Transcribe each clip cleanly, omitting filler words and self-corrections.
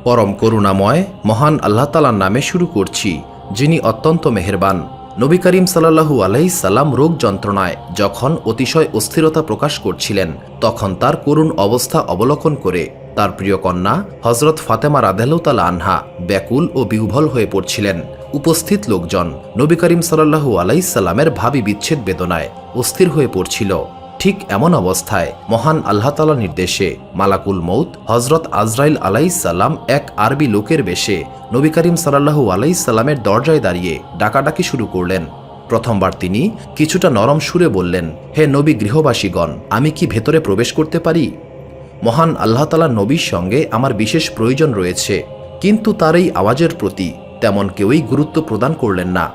পরম করুণাময় মহান আল্লাহ তাআলার নামে শুরু করছি, যিনি অত্যন্ত মেহেরবান। নবী করিম সাল্লাল্লাহু আলাইহিস সালাম রোগ যন্ত্রণায় যখন অতিশয় অস্থিরতা প্রকাশ করছিলেন, তখন তার করুণ অবস্থা অবলোকন করে তার প্রিয় কন্যা হযরত ফাতেমা রাদিয়াল্লাহু তাআলা আনহা ব্যাকুল ও বিহ্বল হয়ে পড়ছিলেন। উপস্থিত লোকজন নবী করিম সাল্লাল্লাহু আলাইহিস সালামের ভাবী বিচ্ছেদ বেদনায় অস্থির হয়ে পড়ছিল। ঠিক এমন অবস্থায় মহান আল্লাহ তাআলার নির্দেশে মালাকুল মউত হযরত আজরাইল আলাইহিস সালাম এক আরবি লোকের বেশে নবী করিম সাল্লাল্লাহু আলাইহিস সালামের দরজায় দাঁড়িয়ে ডাকাডাকি শুরু করলেন। প্রথমবার তিনি কিছুটা নরম সুরে বললেন, হে নবী গৃহবাসীগণ, আমি কি ভেতরে প্রবেশ করতে পারি? মহান আল্লাহ তাআলার নবীর সঙ্গে আমার বিশেষ প্রয়োজন রয়েছে। কিন্তু তার এই আওয়াজের প্রতি তেমন কেউই গুরুত্ব প্রদান করলেন না।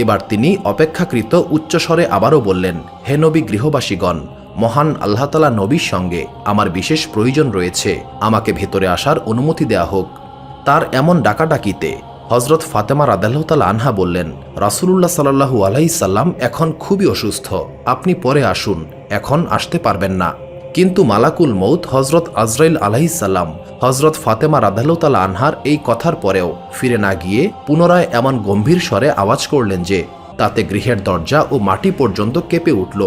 এবার তিনি অপেক্ষাকৃত উচ্চস্বরে আবারও বললেন, হে নবী গৃহবাসীগণ, মহান আল্লাহ তাআলা নবীর সঙ্গে আমার বিশেষ প্রয়োজন রয়েছে, আমাকে ভেতরে আসার অনুমতি দেয়া হোক। তার এমন ডাকাডাকিতে হযরত ফাতেমা রাদিয়াল্লাহু তাআলা আনহা বললেন, রাসূলুল্লাহ সাল্লাল্লাহু আলাইহি সাল্লাম এখন খুবই অসুস্থ, আপনি পরে আসুন, এখন আসতে পারবেন না। কিন্তু মালাকুল মউত হযরত আজরাইল আলাইহিস সালাম হযরত ফাতেমা রাদিয়াল্লাহু তাআলা আনহার এই কথার পরেও ফিরে না গিয়ে পুনরায় এমন গম্ভীর স্বরে আওয়াজ করলেন যে তাতে গৃহের দরজা ও মাটি পর্যন্ত কেঁপে উঠল।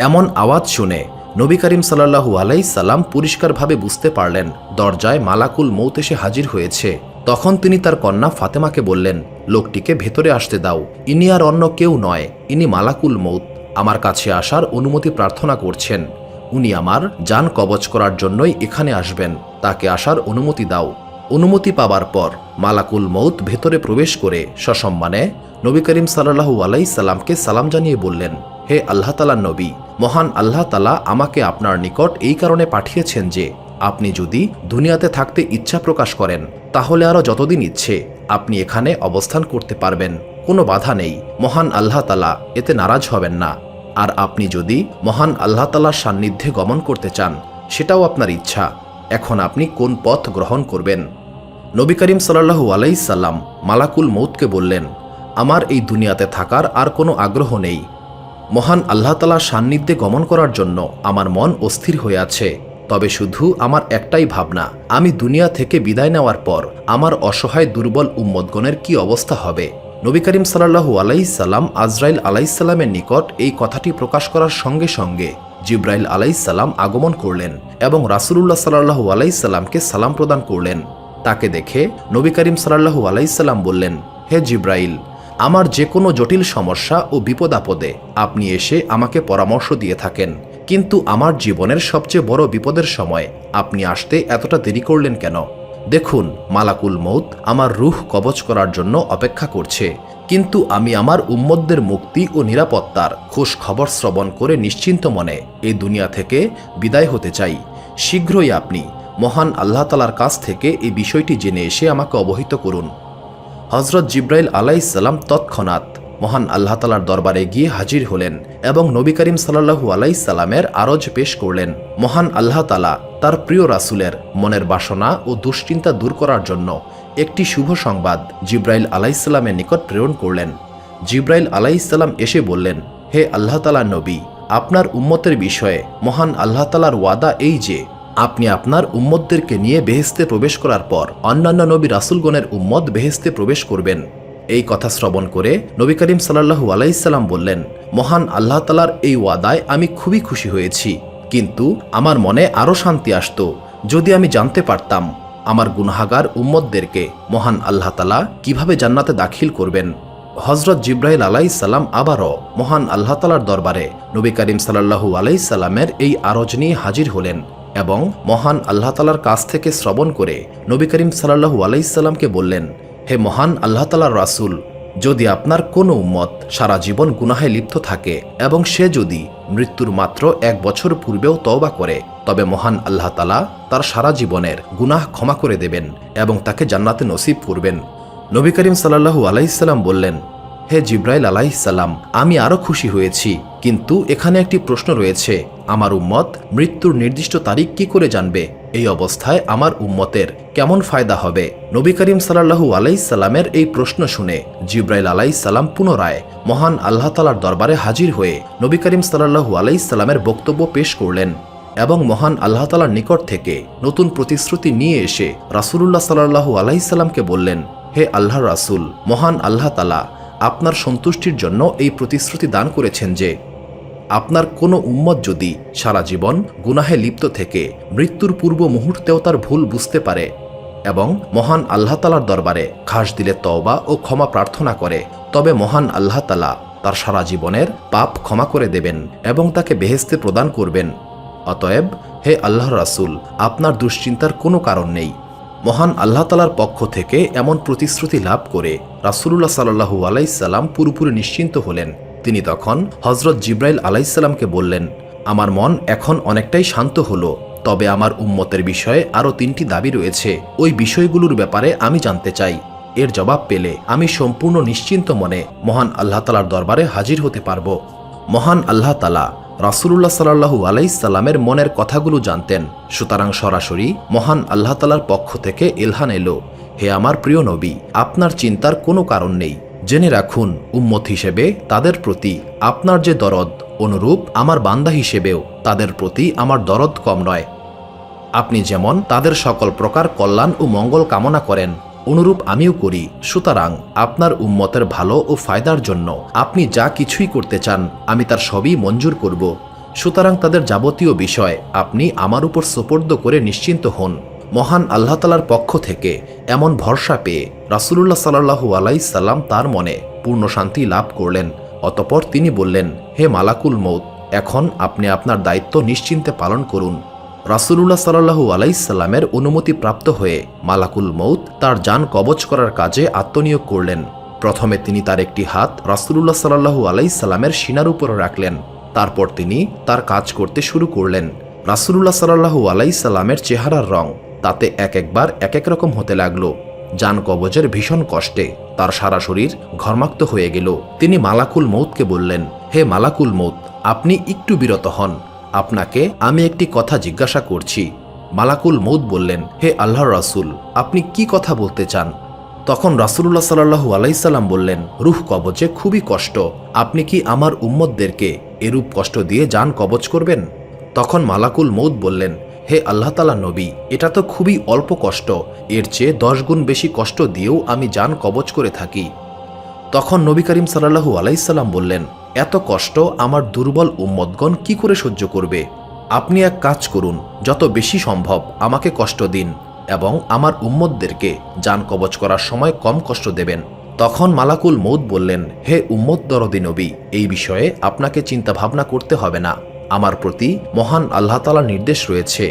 এমন আওয়াজ শুনে নবী করিম সাল্লাল্লাহু আলাইহিস সাল্লাম পরিষ্কারভাবে বুঝতে পারলেন দরজায় মালাকুল মউত এসে হাজির হয়েছে। তখন তিনি তার কন্যা ফাতেমাকে বললেন, লোকটিকে ভেতরে আসতে দাও, ইনি আর অন্য কেউ নয়, ইনি মালাকুল মউত আমার কাছে আসার অনুমতি প্রার্থনা করছেন। উনি আমার জান কবজ করার জন্যই এখানে আসবেন, তাকে আসার অনুমতি দাও। অনুমতি পাবার পর মালাকুল মউত ভেতরে প্রবেশ করে সসম্মানে নবী করিম সাল্লাল্লাহু আলাইহিস সাল্লামকে সালাম জানিয়ে বললেন, হে আল্লাহ তাআলার নবী, মহান আল্লাহ তাআলা আমাকে আপনার নিকট এই কারণে পাঠিয়েছেন যে আপনি যদি দুনিয়াতে থাকতে ইচ্ছা প্রকাশ করেন তাহলে আরও যতদিন ইচ্ছে আপনি এখানে অবস্থান করতে পারবেন, কোনো বাধা নেই, মহান আল্লাহ তাআলা এতে নারাজ হবেন না। আর আপনি যদি মহান আল্লাহ তাআলার সান্নিধ্যে গমন করতে চান সেটাও আপনার ইচ্ছা। এখন আপনি কোন পথ গ্রহণ করবেন? নবী করিম সাল্লাল্লাহু আলাইহিস সাল্লাম মালাকুল মউতকে বললেন, আমার এই দুনিয়াতে থাকার আর কোনো আগ্রহ নেই। মহান আল্লাহ তাআলার সান্নিধ্যে গমন করার জন্য আমার মন অস্থির হয়ে আছে। তবে শুধু আমার একটাই ভাবনা, আমি দুনিয়া থেকে বিদায় নেওয়ার পর আমার অসহায় দুর্বল উম্মতগণের কি অবস্থা হবে। নবী করিম সাল্লাল্লাহু আলাইহিস সাল্লাম আজরাইল আলাইহিস সালামের নিকট এই কথাটি প্রকাশ করার সঙ্গে সঙ্গে জিব্রাইল আলাইহিস সালাম আগমন করলেন এবং রাসূলুল্লাহ সাল্লাল্লাহু আলাইহিস সাল্লামকে সালাম প্রদান করলেন। তাকে দেখে নবী করিম সাল্লাল্লাহু আলাইহিস সাল্লাম বললেন, হে জিব্রাইল, আমার যে কোনো জটিল সমস্যা ও বিপদ আপদে আপনি এসে আমাকে পরামর্শ দিয়ে থাকেন, কিন্তু আমার জীবনের সবচেয়ে বড় বিপদের সময় আপনি আসতে এতটা দেরি করলেন কেন? দেখুন, মালাকুল মউত আমার রূহ কবজ করার জন্য অপেক্ষা করছে, কিন্তু আমি আমার উম্মতদের মুক্তি ও নিরাপত্তার খোঁজ খবর শ্রবণ করে নিশ্চিন্ত মনে এই দুনিয়া থেকে বিদায় হতে চাই। শীঘ্রই আপনি মহান আল্লাহ তাআলার কাছ থেকে এই বিষয়টি জেনে এসে আমাকে অবহিত করুন। হযরত জিব্রাইল আলাইহিস সালাম তৎক্ষণাৎ মহান আল্লাহ তাআলার দরবারে গিয়ে হাজির হলেন এবং নবী করিম সাল্লাল্লাহু আলাইহিস সাল্লামের আরজ পেশ করলেন। মহান আল্লাহ তাআলা তার প্রিয় রাসূলের মনের বাসনা ও দুশ্চিন্তা দূর করার জন্য একটি শুভ সংবাদ জিব্রাইল আলাইহিস সালামের নিকট প্রেরণ করলেন। জিব্রাইল আলাইহিস সালাম এসে বললেন, হে আল্লাহ তাআলার নবী, আপনার উম্মতের বিষয়ে মহান আল্লাহ তাআলার ওয়াদা এই যে আপনি আপনার উম্মতদেরকে নিয়ে বেহেশতে প্রবেশ করার পর অন্যান্য নবী রাসূলগণের উম্মত বেহেশতে প্রবেশ করবেন। এই কথা শ্রবণ করে নবী করিম সাল্লাল্লাহু আলাইহিস সাল্লাম বললেন, মহান আল্লাহ তাআলার এই ওয়াদায় আমি খুবই খুশি হয়েছি, কিন্তু আমার মনে আরও শান্তি আসতো যদি আমি জানতে পারতাম আমার গুনাহগার উম্মতদেরকে মহান আল্লাহ তাআলা কিভাবে জান্নাতে দাখিল করবেন। হযরত জিব্রাইল আলাইহিস সালাম আবারও মহান আল্লাহ তাআলার দরবারে নবী করিম সাল্লাল্লাহু আলাইহিস সাল্লামের এই আরজ নিয়ে হাজির হলেন এবং মহান আল্লাহ তাআলার কাছ থেকে শ্রবণ করে নবী করিম সাল্লাল্লাহু আলাইহিস সাল্লামকে বললেন, হে মহান আল্লাহ তাআলার রাসূল, যদি আপনার কোনো উম্মত সারা জীবন গুনাহে লিপ্ত থাকে এবং সে যদি মৃত্যুর মাত্র 1 বছর পূর্বেও তওবা করে, তবে মহান আল্লাহ তাআলা তার সারা জীবনের গুনাহ ক্ষমা করে দেবেন এবং তাকে জান্নাতে নসিব করবেন। নবী করিম সাল্লাল্লাহু আলাইহিস সাল্লাম বললেন, হে জিব্রাইল আলাইহিস সালাম, আমি আরও খুশি হয়েছি, কিন্তু এখানে একটি প্রশ্ন রয়েছে, আমার উম্মত মৃত্যুর নির্দিষ্ট তারিখ কি করে জানবে? এই অবস্থায় আমার উম্মতের কেমন ফায়দা হবে? নবী করিম সাল্লাল্লাহু আলাইহিস সাল্লামের এই প্রশ্ন শুনে জিব্রাইল আলাইহিস সালাম পুনরায় মহান আল্লাহ তাআলার দরবারে হাজির হয়ে নবী করিম সাল্লাল্লাহু আলাইহিস সাল্লামের বক্তব্য পেশ করলেন। এবং মহান আল্লাহ তাআলার নিকট থেকে নতুন প্রতিশ্রুতি নিয়ে এসে রাসূলুল্লাহ সাল্লাল্লাহু আলাইহি সাল্লামকে বললেন, হে আল্লাহর রাসূল, মহান আল্লাহ তাআলা আপনার সন্তুষ্টির জন্য এই প্রতিশ্রুতি দান করেছেন যে আপনার কোনো উম্মত যদি সারা জীবন গুনাহে লিপ্ত থেকে মৃত্যুর পূর্ব মুহূর্তেও তার ভুল বুঝতে পারে এবং মহান আল্লাহ তাআলার দরবারে খাস দিলে তওবা ও ক্ষমা প্রার্থনা করে, তবে মহান আল্লাহ তাআলা তার সারা জীবনের পাপ ক্ষমা করে দেবেন এবং তাকে বেহেশতে প্রদান করবেন। অতএব হে আল্লাহর রাসূল, আপনার দুশ্চিন্তার কোনো কারণ নেই। মহান আল্লাহ তাআলার পক্ষ থেকে এমন প্রতিশ্রুতি লাভ করে রাসূলুল্লাহ সাল্লাল্লাহু আলাইহি সাল্লাম পুরোপুরি নিশ্চিন্ত হলেন। তিনি তখন হযরত জিবরাইল আলাইহিস সালামকে বললেন, আমার মন এখন অনেকটাই শান্ত হলো, তবে আমার উম্মতের বিষয়ে আরও 3টি দাবি রয়েছে, ওই বিষয়গুলোর ব্যাপারে আমি জানতে চাই। এর জবাব পেলে আমি সম্পূর্ণ নিশ্চিন্ত মনে মহান আল্লাহ তাআলার দরবারে হাজির হতে পারব। মহান আল্লাহ তাআলা রাসূলুল্লাহ সাল্লাল্লাহু আলাইহি সাল্লামের মনের কথাগুলো জানতেন, সুতরাং সরাসরি মহান আল্লাহ তাআলার পক্ষ থেকে ইলহান এলো, হে আমার প্রিয় নবী, আপনার চিন্তার কোনো কারণ নেই। জেনে রাখুন, উম্মত হিসেবে তাদের প্রতি আপনার যে দরদ, অনুরূপ আমার বান্দা হিসেবেও তাদের প্রতি আমার দরদ কম নয়। আপনি যেমন তাদের সকল প্রকার কল্যাণ ও মঙ্গল কামনা করেন, অনুরূপ আমিও করি। সুতরাং আপনার উম্মতের ভালো ও ফায়দার জন্য আপনি যা কিছুই করতে চান আমি তার সবই মঞ্জুর করব। সুতরাং তাদের যাবতীয় বিষয় আপনি আমার উপর সুপর্দ করে নিশ্চিন্ত হন। মহান আল্লাহ তাআলার পক্ষ থেকে এমন ভরসা পেয়ে রাসূলুল্লাহ সাল্লাল্লাহু আলাইহি সাল্লাম তার মনে পূর্ণ শান্তি লাভ করলেন। অতঃপর তিনি বললেন, হে মালাকুল মউত, এখন আপনি আপনার দায়িত্ব নিশ্চিন্তে পালন করুন। রাসূলুল্লাহ সাল্লাল্লাহু আলাইহি সাল্লামের অনুমতি প্রাপ্ত হয়ে মালাকুল মউত তার জান কবজ করার কাজে আত্মনিয়োগ করলেন। প্রথমে তিনি তার একটি হাত রাসূলুল্লাহ সাল্লাল্লাহু আলাইহি সাল্লামের সিনার উপরে রাখলেন। তারপর তিনি তার কাজ করতে শুরু করলেন। রাসূলুল্লাহ সাল্লাল্লাহু আলাইহি সাল্লামের চেহারার রং তাতে এক একবার এক এক রকম হতে লাগলো। জান কবজের ভীষণ কষ্টে তার সারা শরীর ঘর্মাক্ত হয়ে গেল। তিনি মালাকুল মউতকে বললেন, হে মালাকুল মউত, আপনি একটু বিরত হন, আপনাকে আমি একটি কথা জিজ্ঞাসা করছি। মালাকুল মউত বললেন, হে আল্লাহর রাসূল, আপনি কি কথা বলতে চান? তখন রাসূলুল্লাহ সাল্লাল্লাহু আলাইহি সাল্লাম বললেন, রূহ কবজে খুবই কষ্ট, আপনি কি আমার উম্মতদেরকে এরূপ কষ্ট দিয়ে জান কবজ করবেন? তখন মালাকুল মউত বললেন, হে আল্লাহ তাআলা নবী, এটা তো খুবই অল্প কষ্ট, এর চেয়ে 10 গুণ বেশি কষ্ট দিয়েও আমি জান কবজ করে থাকি। তখন নবী করিম সাল্লাল্লাহু আলাইহি সাল্লাম বললেন, এত কষ্ট আমার দুর্বল উম্মতগণ কি করে সহ্য করবে? আপনি এক কাজ করুন, যত বেশি সম্ভব আমাকে কষ্ট দিন এবং আমার উম্মতদেরকে জান কবজ করার সময় কম কষ্ট দেবেন। তখন মালাকুল মউত বললেন, হে উম্মত দরদি নবী, এই বিষয়ে আপনাকে চিন্তা ভাবনা করতে হবে না। আমার প্রতি মহান আল্লাহ তাআলার নির্দেশ রয়েছে,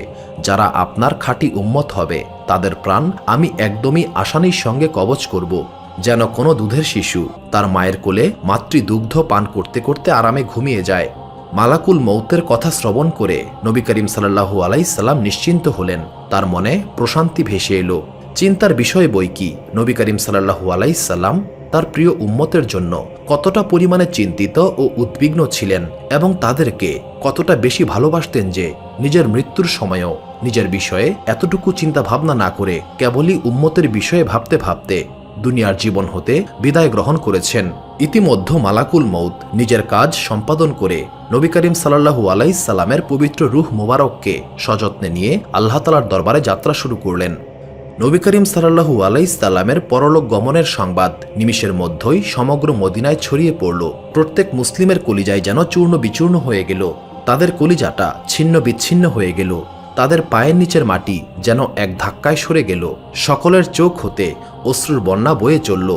যারা আপনার খাঁটি উম্মত হবে তাদের প্রাণ আমি একদমই আসানির সঙ্গে কবজ করব, যেন কোনো দুধের শিশু তার মায়ের কোলে মাতৃদুগ্ধ পান করতে করতে আরামে ঘুমিয়ে যায়। মালাকুল মউতের কথা শ্রবণ করে নবী করিম সাল্লাল্লাহু আলাইহি সাল্লাম নিশ্চিন্ত হলেন, তার মনে প্রশান্তি ভেসে এলো। চিন্তার বিষয় বই কি, নবী করিম সাল্লাল্লাহু আলাইহি সাল্লাম তার প্রিয় উম্মতের জন্য কতটা পরিমাণে চিন্তিত ও উদ্বিগ্ন ছিলেন এবং তাদেরকে কতটা বেশি ভালোবাসতেন যে নিজের মৃত্যুর সময়ও নিজের বিষয়ে এতটুকু চিন্তা ভাবনা না করে কেবলই উম্মতের বিষয়ে ভাবতে ভাবতে দুনিয়ার জীবন হতে বিদায় গ্রহণ করেছেন। ইতিমধ্যে মালাকুল মউত নিজের কাজ সম্পাদন করে নবী করিম সাল্লাল্লাহু আলাইহি সাল্লামের পবিত্র রূহ মুবারককে সযত্নে নিয়ে আল্লাহ তাআলার দরবারে যাত্রা শুরু করলেন। নবী করিম সাল্লাল্লাহু আলাইহি সাল্লামের পরলোক গমনের সংবাদ নিমিষের মধ্যেই সমগ্র মদিনায় ছড়িয়ে পড়ল। প্রত্যেক মুসলিমের কলিজায় যেন চূর্ণ বিচূর্ণ হয়ে গেল, তাদের কলিজাটা ছিন্ন বিচ্ছিন্ন হয়ে গেল, তাদের পায়ের নিচের মাটি যেন এক ধাক্কায় সরে গেল। সকলের চোখ হতে অশ্রুর বন্যা বয়ে চলল।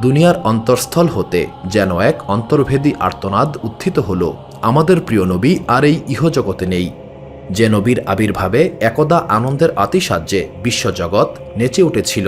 দুনিয়ার অন্তরস্থল হতে যেন এক অন্তর্ভেদী আর্তনাদ উত্থিত হল, আমাদের প্রিয় নবী আর এই ইহজগতে নেই। যে নবীর আবির্ভাবে একদা আনন্দের আতিশায্যে বিশ্বজগৎ নেচে উঠেছিল,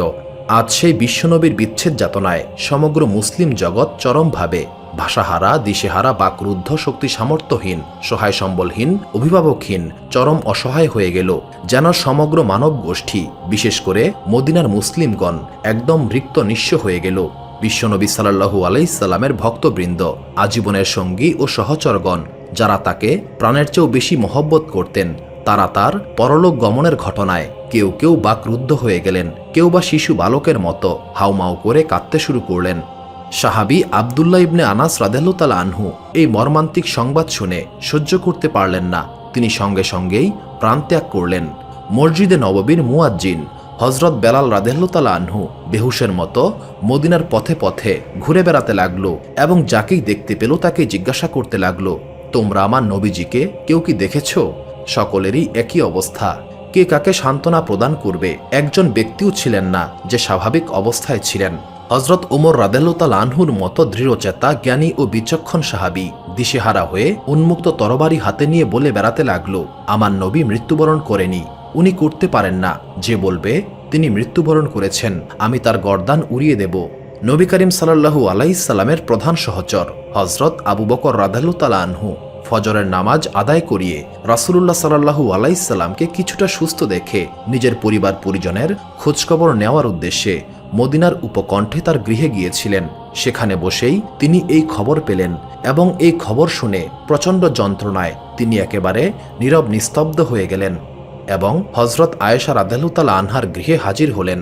আজ সেই বিশ্বনবীর বিচ্ছেদ যাতনায় সমগ্র মুসলিম জগৎ চরমভাবে ভাষাহারা, দিশেহারা, বাকরুদ্ধ, শক্তি সামর্থ্যহীন, সহায় সম্বলহীন, অভিভাবকহীন, চরম অসহায় হয়ে গেল। যেন সমগ্র মানব গোষ্ঠী, বিশেষ করে মদিনার মুসলিমগণ একদম রিক্ত নিঃস্ব হয়ে গেল। বিশ্বনবী সাল্লাল্লাহু আলাইহি সাল্লামের ভক্তবৃন্দ, আজীবনের সঙ্গী ও সহচরগণ, যারা তাকে প্রাণের চেয়েও বেশি মহব্বত করতেন, তারা তার পরলোক গমনের ঘটনায় কেউ কেউ বাকরুদ্ধ হয়ে গেলেন, কেউ বা শিশু বালকের মতো হাউমাউ করে কাঁদতে শুরু করলেন। সাহাবী আব্দুল্লাহ ইবনে আনাস রাদিয়াল্লাহু তাআলা আনহু এই মর্মান্তিক সংবাদ শুনে সহ্য করতে পারলেন না। তিনি সঙ্গে সঙ্গেই প্রাণত্যাগ করলেন। মসজিদে নববীর মুয়াজ্জিন হযরত বেলাল রাদিয়াল্লাহু তাআলা আনহু বেহুশের মতো মদিনার পথে পথে ঘুরে বেড়াতে লাগলো এবং যাকেই দেখতে পেল তাকে জিজ্ঞাসা করতে লাগলো, তোমরা আমার নবীজিকে কেউ কি দেখেছ? সকলেরই একই অবস্থা। কে কাকে সান্ত্বনা প্রদান করবে একজন ব্যক্তিও ছিলেন না যে স্বাভাবিক অবস্থায় ছিলেন। হযরত ওমর রাদিয়াল্লাহু তাআলা আনহুর মতো দৃঢ়চেতা, জ্ঞানী ও বিচক্ষণ সাহাবী দিশেহারা হয়ে উন্মুক্ত তরবারি হাতে নিয়ে বলে বেড়াতে লাগলো, আমার নবী মৃত্যুবরণ করেনি, উনি করতে পারেন না। যে বলবে তিনি মৃত্যুবরণ করেছেন, আমি তার গর্দান উড়িয়ে দেব। নবী করিম সাল্লাল্লাহু আলাইহি সাল্লামের প্রধান সহচর হযরত আবু বকর রাদিয়াল্লাহু তাআলা আনহু ফজরের নামাজ আদায় করিয়ে রাসূলুল্লাহ সাল্লাল্লাহু আলাইহি সাল্লামকে কিছুটা সুস্থ দেখে নিজের পরিবার পরিজনের খোঁজখবর নেওয়ার উদ্দেশ্যে মদিনার উপকণ্ঠে তার গৃহে গিয়েছিলেন। সেখানে বসেই তিনি এই খবর পেলেন এবং এই খবর শুনে প্রচণ্ড যন্ত্রণায় তিনি একেবারে নীরব নিস্তব্ধ হয়ে গেলেন এবং হযরত আয়েশা রাদিয়াল্লাহু তাআলা আনহার গৃহে হাজির হলেন।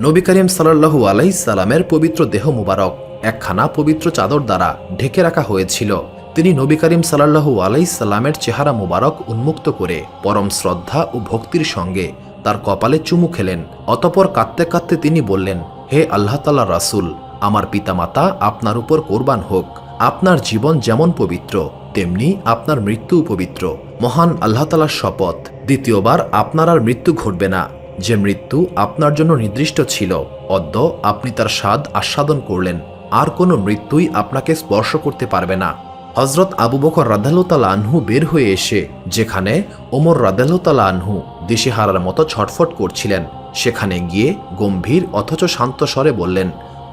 নবী করিম সাল্লাল্লাহু আলাইহি সাল্লামের পবিত্র দেহ মুবারক একখানা পবিত্র চাদর দ্বারা ঢেকে রাখা হয়েছিল। তিনি নবী করিম সাল্লাল্লাহু আলাইহি সাল্লামের চেহারা মুবারক উন্মুক্ত করে পরম শ্রদ্ধা ও ভক্তির সঙ্গে তার কপালে চুমু খেলেন। অতঃপর কাঁদতে কাঁদতে তিনি বললেন, হে আল্লাহ তাআলার রাসূল, আমার পিতামাতা আপনার উপর কোরবান হোক। আপনার জীবন যেমন পবিত্র তেমনি আপনার মৃত্যুও পবিত্র। মহান আল্লাহ তাআলার শপথ, দ্বিতীয়বার আপনার আর মৃত্যু ঘটবে না। যে মৃত্যু আপনার জন্য নির্দিষ্ট ছিল, অদ্য আপনি তার স্বাদ আস্বাদন করলেন। আর কোনো মৃত্যুই আপনাকে স্পর্শ করতে পারবে না। হযরত আবু বকর রাদিয়াল্লাহু তাআলা আনহু বের হয়ে এসে যেখানে ওমর রাদিয়াল্লাহু তাআলা আনহু দিশেহারার মতো ছটফট করছিলেন সেখানে গিয়ে গম্ভীর অথচ শান্ত স্বরে বললেন,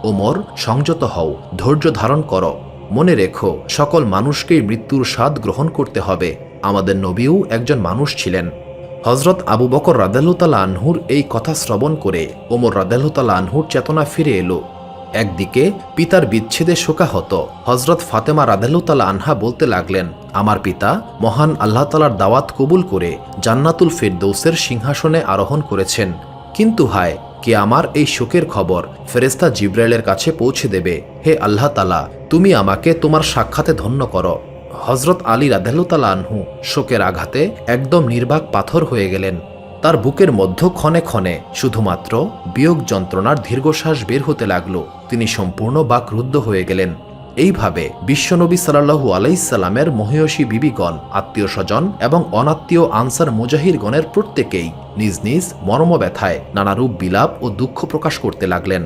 ওমর, সংযত হও, ধৈর্য ধারণ করো। মনে রেখো, সকল মানুষকেই মৃত্যুর স্বাদ গ্রহণ করতে হবে। আমাদের নবীও একজন মানুষ ছিলেন। হযরত আবু বকর রাদিয়াল্লাহু তাআলা আনহুর এই কথা শ্রবণ করে ওমর রাদিয়াল্লাহু তাআলা আনহুর চেতনা ফিরে এলো। একদিকে পিতার বিচ্ছেদে শোকাহত হযরত ফাতেমা রাদিয়াল্লাহু তাআলা আনহা বলতে লাগলেন, আমার পিতা মহান আল্লাহ তাআলার দাওয়াত কবুল করে জান্নাতুল ফিরদৌসের সিংহাসনে আরোহণ করেছেন। কিন্তু হায়, কে আমার এই শোকের খবর ফেরেশতা জিবরাইলের কাছে পৌঁছে দেবে। হে আল্লাহ তাআলা, তুমি আমাকে তোমার সাক্ষাতে ধন্য করো। হযরত আলী রাদিয়াল্লাহু তাআলা আনহু শোকের আঘাতে একদম নির্বাক পাথর হয়ে গেলেন। তার বুকের মধ্য ক্ষণে ক্ষণে শুধুমাত্র বিয়োগ যন্ত্রণার দীর্ঘশ্বাস বের হতে লাগলো। তিনি সম্পূর্ণ বাকরুদ্ধ হয়ে গেলেন। এইভাবে বিশ্বনবী সাল্লাল্লাহু আলাইহি সাল্লামের মহিয়সী বিবিগণ, আত্মীয় স্বজন এবং অনাত্মীয় আনসার মুজাহিরগণের প্রত্যেকেই নিজ নিজ মর্মব্যথায় নানারূপ বিলাপ ও দুঃখ প্রকাশ করতে লাগলেন।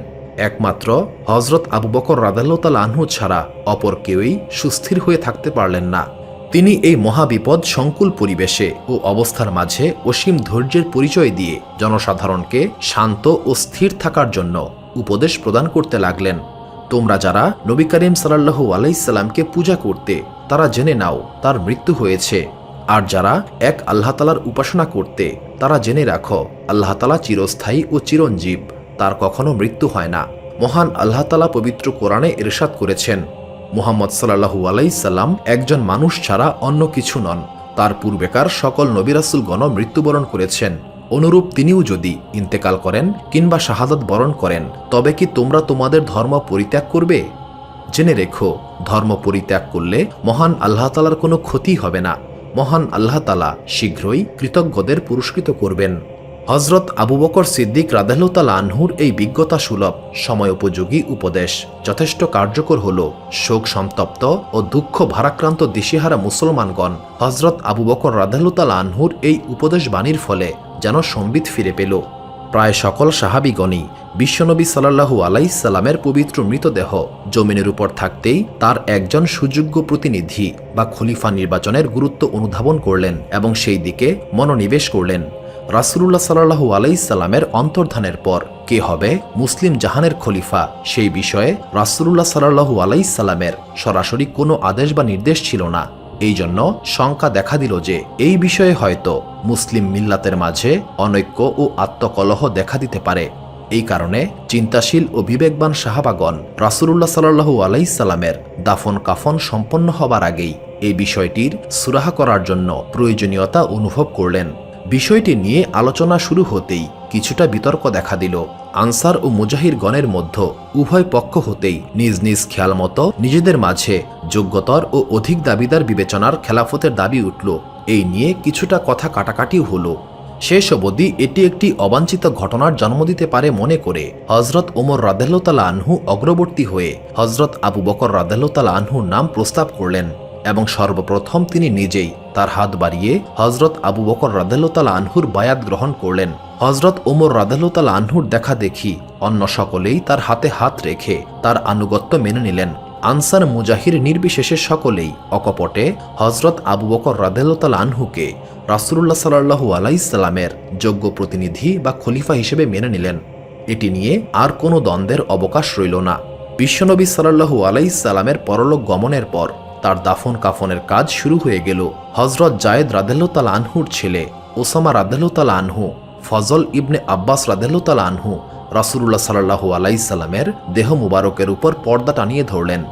একমাত্র হযরত আবু বকর রাদিয়াল্লাহু তাআলা আনহু ছাড়া অপর কেউই সুস্থির হয়ে থাকতে পারলেন না। তিনি এই মহাবিপদ সংকুল পরিবেশে ও অবস্থার মাঝে অসীম ধৈর্যের পরিচয় দিয়ে জনসাধারণকে শান্ত ও স্থির থাকার জন্য উপদেশ প্রদান করতে লাগলেন। তোমরা যারা নবী করিম সাল্লাল্লাহু আলাইহি সাল্লামকে পূজা করতে, তারা জেনে নাও তার মৃত্যু হয়েছে। আর যারা এক আল্লাহ তাআলার উপাসনা করতে, তারা জেনে রাখো আল্লাহ তাআলা চিরস্থায়ী ও চিরঞ্জীব, তার কখনো মৃত্যু হয় না। মহান আল্লাহ তাআলা পবিত্র কোরআনে ইরশাদ করেছেন, মুহাম্মদ সাল্লাল্লাহু আলাইহি সাল্লাম একজন মানুষ ছাড়া অন্য কিছু নন। তার পূর্বেকার সকল নবী রাসূলগণ মৃত্যুবরণ করেছেন। অনুরূপ তিনিও যদি ইন্তেকাল করেন কিংবা শাহাদাত বরণ করেন, তবে কি তোমরা তোমাদের ধর্ম পরিত্যাগ করবে? জেনে রেখো, ধর্ম পরিত্যাগ করলে মহান আল্লাহ তাআলার কোনো ক্ষতি হবে না। মহান আল্লাহ তাআলা শীঘ্রই কৃতজ্ঞদের পুরস্কৃত করবেন। হযরত আবু বকর সিদ্দিক রাদিয়াল্লাহু তাআলা আনহুর এই বিজ্ঞতা সুলভ সময়োপযোগী উপদেশ যথেষ্ট কার্যকর হল। শোক সন্তপ্ত ও দুঃখ ভারাক্রান্ত দিশেহারা মুসলমানগণ হযরত আবু বকর রাদিয়াল্লাহু তাআলা আনহুর এই উপদেশ বাণীর ফলে যেন সম্বিত ফিরে পেল। প্রায় সকল সাহাবীগণই বিশ্বনবী সাল্লাল্লাহু আলাইহি সাল্লামের পবিত্র মৃতদেহ জমিনের উপর থাকতেই তার একজন সুযোগ্য প্রতিনিধি বা খলিফা নির্বাচনের গুরুত্ব অনুধাবন করলেন এবং সেই দিকে মনোনিবেশ করলেন। রাসূলুল্লাহ সাল্লাল্লাহু আলাইহি সাল্লামের অন্তর্ধানের পর কে হবে মুসলিম জাহানের খলিফা, সেই বিষয়ে রাসূলুল্লাহ সাল্লাল্লাহু আলাইহি সাল্লামের সরাসরি কোনো আদেশ বা নির্দেশ ছিল না। এই জন্য শঙ্কা দেখা দিল যে এই বিষয়ে হয়তো মুসলিম মিল্লাতের মাঝে অনৈক্য ও আত্মকলহ দেখা দিতে পারে। এই কারণে চিন্তাশীল ও বিবেকবান সাহাবাগণ রাসূলুল্লাহ সাল্লাল্লাহু আলাইহি সাল্লামের দাফন কাফন সম্পন্ন হবার আগেই এই বিষয়টির সুরাহা করার জন্য প্রয়োজনীয়তা অনুভব করলেন। বিষয়টি নিয়ে আলোচনা শুরু হতেই কিছুটা বিতর্ক দেখা দিল। আনসার ও মুজাহিরগণের মধ্যে উভয় পক্ষ হতেই নিজ নিজ খেয়াল মতো নিজেদের মাঝে যোগ্যতর ও অধিক দাবিদার বিবেচনার খেলাফতের দাবি উঠল। এই নিয়ে কিছুটা কথা কাটাকাটিও হলো। শেষ অবধি এটি একটি অবাঞ্ছিত ঘটনার জন্ম দিতে পারে মনে করে হজরত ওমর রাদিয়াল্লাহু তাআলা আনহু অগ্রবর্তী হয়ে হজরত আবু বকর রাদিয়াল্লাহু তাআলা আনহুর নাম প্রস্তাব করলেন এবং সর্বপ্রথম তিনি নিজেই তার হাত বাড়িয়ে হজরত আবু বকর রাদিয়াল্লাহু তাআলা আনহুর বায়াত গ্রহণ করলেন। হজরত ওমর রাদিয়াল্লাহু তাআলা আনহুর দেখা দেখি অন্য সকলেই তার হাতে হাত রেখে তার আনুগত্য মেনে নিলেন। আনসার মুজাহির নির্বিশেষে সকলেই অকপটে হজরত আবু বকর রাদিয়াল্লাহু তাআলা আনহুকে রাসূলুল্লাহ সাল্লাল্লাহু আলাইহি সাল্লামের যোগ্য প্রতিনিধি বা খলিফা হিসেবে মেনে নিলেন। এটি নিয়ে আর কোনো দ্বন্দ্বের অবকাশ রইল না। বিশ্বনবী সাল্লাল্লাহু আলাইহি সাল্লামের পরলোক গমনের পর তার দাফন কাফনের কাজ শুরু হয়ে গেল। হজরত জায়েদ রাদিয়াল্লাহু তাআলা আনহুর ছেলে ওসামা রাদিয়াল্লাহু তাআলা আনহু, ফজল ইবনে আব্বাস রাদিয়াল্লাহু তাআলা আনহু রাসূলুল্লাহ সাল্লাল্লাহু আলাইহি সাল্লামের দেহ মুবারকের উপর পর্দা টানিয়ে ধরলেন।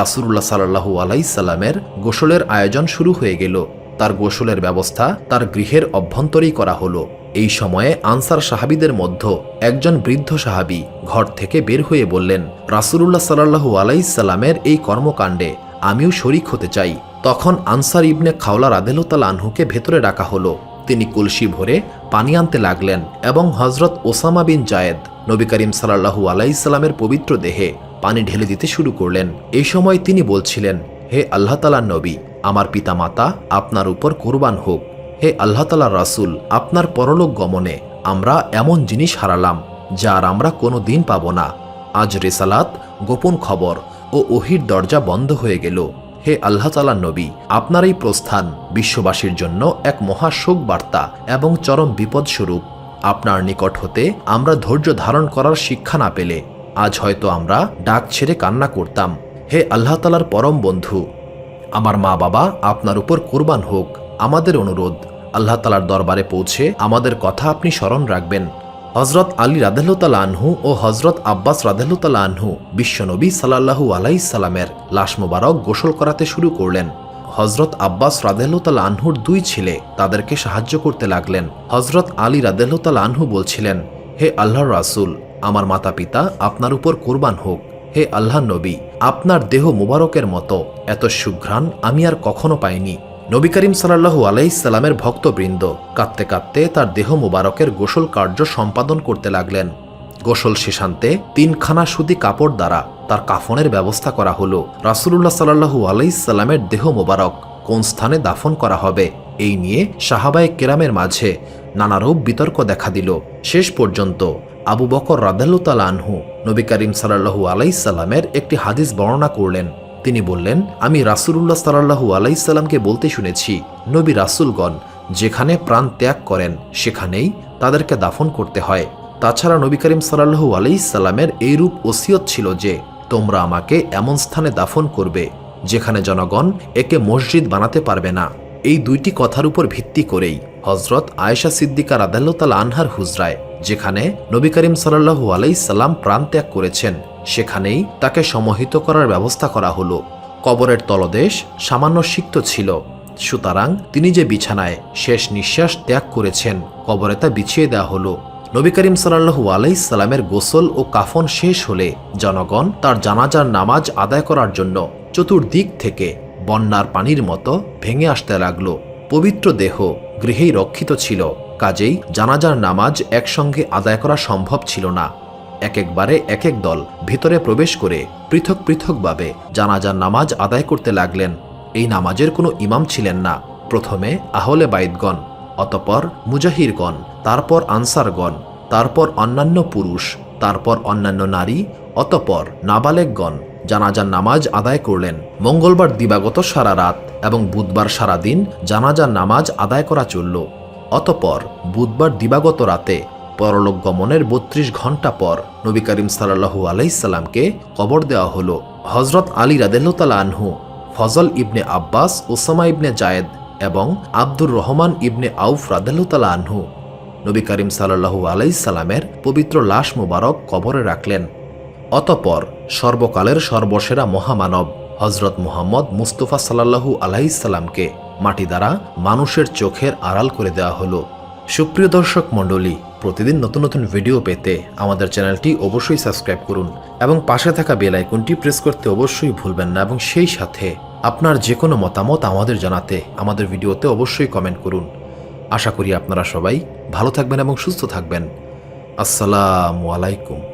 রাসূলুল্লাহ সাল্লাল্লাহু আলাইহি সাল্লামের গোসলের আয়োজন শুরু হয়ে গেল। তার গোসলের ব্যবস্থা তার গৃহের অভ্যন্তরেই করা হলো। এই সময়ে আনসার সাহাবীদের মধ্যে একজন বৃদ্ধ সাহাবী ঘর থেকে বের হয়ে বললেন, রাসূলুল্লাহ সাল্লাল্লাহু আলাইহি সাল্লামের এই কর্মকাণ্ডে আমিও শরীক হতে চাই। তখন আনসার ইবনে খাওলা রাদিয়াল্লাহু তাআলা আনহুকে ভেতরে ডাকা হলো। তিনি কলসি ভরে পানি আনতে লাগলেন এবং হজরত ওসামা বিন জায়েদ নবী করিম সাল্লাল্লাহু আলাইহি সাল্লামের পবিত্র দেহে পানি ঢেলে দিতে শুরু করলেন। এই সময় তিনি বলছিলেন, হে আল্লাহ তাআলার নবী, আমার পিতা মাতা আপনার উপর কুরবান হোক। হে আল্লাহ তাআলার রাসূল, আপনার পরলোক গমনে আমরা এমন জিনিস হারালাম যার আমরা কোনো দিন পাব না। আজ রিসালাত, গোপন খবর ও ওহির দরজা বন্ধ হয়ে গেল। হে আল্লাহ তাআলার নবী, আপনার এই প্রস্থান বিশ্ববাসীর জন্য এক মহা শোক বার্তা এবং চরম বিপদস্বরূপ। আপনার নিকট হতে আমরা ধৈর্য ধারণ করার শিক্ষা না পেলে আজ হয়তো আমরা ডাক ছেড়ে কান্না করতাম। হে আল্লাহ তাআলার পরম বন্ধু, আমার মা বাবা আপনার উপর কুরবান হোক। আমাদের অনুরোধ, আল্লাহ তাআলার দরবারে পৌঁছে আমাদের কথা আপনি স্মরণ রাখবেন। হজরত আলী রাদিয়াল্লাহু তাআলা আনহু ও হজরত আব্বাস রাদিয়াল্লাহু তাআলা আনহু বিশ্বনবী সাল্লাল্লাহু আলাইহি সাল্লামের লাশ মোবারক গোসল করাতে শুরু করলেন। হজরত আব্বাস রাদিয়াল্লাহু তাআলা আনহুর দুই ছেলে তাদেরকে সাহায্য করতে লাগলেন। হজরত আলী রাদিয়াল্লাহু তাআলা আনহু বলছিলেন, হে আল্লাহর রাসূল, আমার মাতা পিতা আপনার উপর কুরবান হোক। হে আল্লাহর নবী, আপনার দেহ মুবারকের মতো এত সুঘ্রাণ আমি আর কখনো পাইনি। নবী করিম সাল্লাল্লাহু আলাইহি সাল্লামের ভক্তবৃন্দ কাঁদতে কাঁদতে তার দেহ মুবারকের গোসল কার্য সম্পাদন করতে লাগলেন। গোসল শেষান্তে 3খানা সুতি কাপড় দ্বারা তার কাফনের ব্যবস্থা করা হলো। রাসূলুল্লাহ সাল্লাল্লাহু আলাইহি সাল্লামের দেহ মুবারক কোন স্থানে দাফন করা হবে এই নিয়ে সাহাবায়ে কেরামের মাঝে নানারূপ বিতর্ক দেখা দিল। শেষ পর্যন্ত আবু বকর রাদিয়াল্লাহু তাআলা আনহু নবী করিম সাল্লাল্লাহু আলাইহি সাল্লামের একটি হাদিস বর্ণনা করলেন। তিনি বললেন, আমি রাসূলুল্লাহ সাল্লাল্লাহু আলাইহি সাল্লামকে বলতে শুনেছি, নবী রাসূলগণ যেখানে প্রাণ ত্যাগ করেন সেখানেই তাদেরকে দাফন করতে হয়। তাছাড়া নবী করিম সাল্লাল্লাহু আলাইহি সাল্লামের এইরূপ ওসিয়ত ছিল যে তোমরা আমাকে এমন স্থানে দাফন করবে যেখানে জনগণ একে মসজিদ বানাতে পারবে না। এই দুইটি কথার উপর ভিত্তি করেই হজরত আয়েশা সিদ্দিকা রাদিয়াল্লাহু তাআলা আনহার হুজরায় যেখানে নবী করিম সাল্লাল্লাহু আলাইহি সাল্লাম প্রাণ ত্যাগ করেছেন সেখানেই তাকে সমাহিত করার ব্যবস্থা করা হলো। কবরের তলদেশ সামান্য সিক্ত ছিল, সুতরাং তিনি যে বিছানায় শেষ নিঃশ্বাস ত্যাগ করেছেন কবরে তা বিছিয়ে দেওয়া হলো। নবী করিম সাল্লাল্লাহু আলাইহি সাল্লামের গোসল ও কাফন শেষ হলে জনগণ তার জানাজার নামাজ আদায় করার জন্য চতুর্দিক থেকে বন্যার পানির মতো ভেঙে আসতে লাগলো। পবিত্র দেহ গৃহেই রক্ষিত ছিল, কাজেই জানাজার নামাজ একসঙ্গে আদায় করা সম্ভব ছিল না। একবারে এক এক দল ভিতরে প্রবেশ করে পৃথক পৃথকভাবে জানাজার নামাজ আদায় করতে লাগলেন। এই নামাজের কোনো ইমাম ছিলেন না। প্রথমে আহলে বাইতগণ, অতঃপর মুজাহিরগণ, তারপর আনসারগণ, তারপর অন্যান্য পুরুষ, তারপর অন্যান্য নারী, অতঃপর নাবালেগগণ জানাজার নামাজ আদায় করলেন। মঙ্গলবার দিবাগত সারা রাত এবং বুধবার সারা দিন জানাজার নামাজ আদায় করা চলল। অতঃপর বুধবার দিবাগত রাতে পরলোক গমনের 32 ঘণ্টা পর নবী করিম সাল্লাল্লাহু আলাইহি সাল্লামকে কবর দেওয়া হলো। হজরত আলী রাদিয়াল্লাহু তাআলা আনহু, ফজল ইবনে আব্বাস, ওসামা ইবনে জায়েদ এবং আব্দুর রহমান ইবনে আউফ রাদিয়াল্লাহু তাআলা আনহু নবী করিম সাল্লাল্লাহু আলাইহি সাল্লামের পবিত্র লাশ মোবারক কবরে রাখলেন। অতঃপর সর্বকালের সর্বসেরা মহামানব হজরত মুহাম্মদ মুস্তাফা সাল্লাল্লাহু আলাইহি সাল্লামকে মাটি দ্বারা মানুষের চোখের আড়াল করে দেওয়া হলো। সুপ্রিয় দর্শক মণ্ডলী, প্রতিদিন নতুন নতুন ভিডিও পেতে আমাদের চ্যানেলটি অবশ্যই সাবস্ক্রাইব করুন এবং পাশে থাকা বেল আইকনটি প্রেস করতে অবশ্যই ভুলবেন না এবং সেই সাথে আপনার যে কোনো মতামত আমাদের জানাতে আমাদের ভিডিওতে অবশ্যই কমেন্ট করুন। আশা করি আপনারা সবাই ভালো থাকবেন এবং সুস্থ থাকবেন। আসসালামু আলাইকুম।